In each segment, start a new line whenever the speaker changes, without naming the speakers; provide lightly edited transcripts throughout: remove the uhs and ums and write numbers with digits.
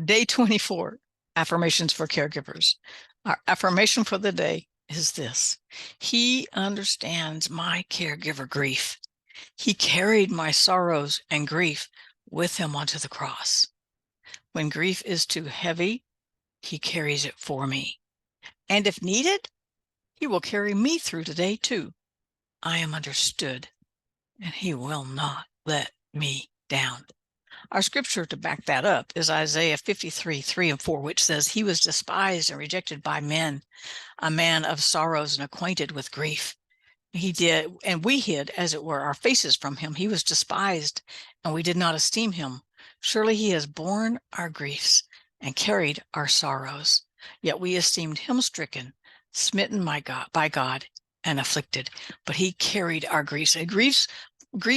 Day 24, affirmations for caregivers. Our affirmation for the day is this: He understands my caregiver grief. He carried my sorrows and grief with him onto the cross. When grief is too heavy, he carries it for me. And if needed, he will carry me through today too. I am understood, and he will not let me down. Our scripture to back that up is Isaiah 53:3 and 4, which says, He was despised and rejected by men, a man of sorrows and acquainted with grief. He did, and we hid, as it were, our faces from him. He was despised, and we did not esteem him. Surely he has borne our griefs and carried our sorrows. Yet we esteemed him stricken, smitten by God, and afflicted. But he carried our griefs. And grief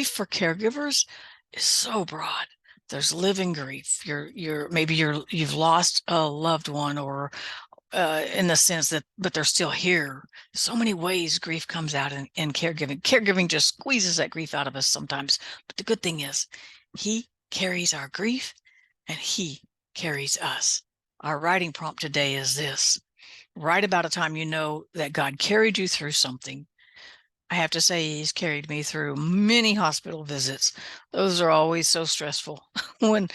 for caregivers is so broad. There's living grief. You've lost a loved one, or in the sense that, but they're still here. So many ways grief comes out in caregiving. Caregiving just squeezes that grief out of us sometimes. But the good thing is, he carries our grief and he carries us. Our writing prompt today is this: write about a time you know that God carried you through something. I have to say, he's carried me through many hospital visits. Those are always so stressful when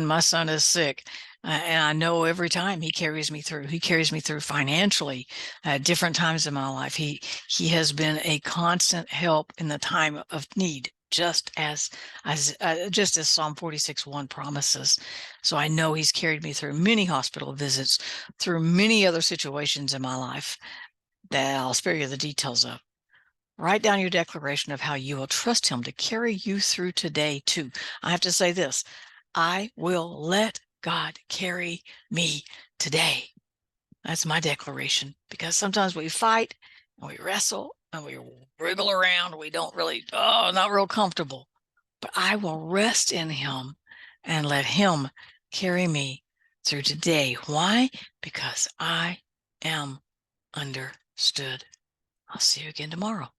my son is sick. And I know every time he carries me through. He carries me through financially at different times in my life. He has been a constant help in the time of need, just as Psalm 46:1 promises. So I know he's carried me through many hospital visits, through many other situations in my life that I'll spare you the details of. Write down your declaration of how you will trust him to carry you through today too. I have to say this: I will let God carry me today. That's my declaration, because sometimes we fight and we wrestle and we wriggle around. We don't really, not real comfortable. But I will rest in him and let him carry me through today. Why? Because I am understood. I'll see you again tomorrow.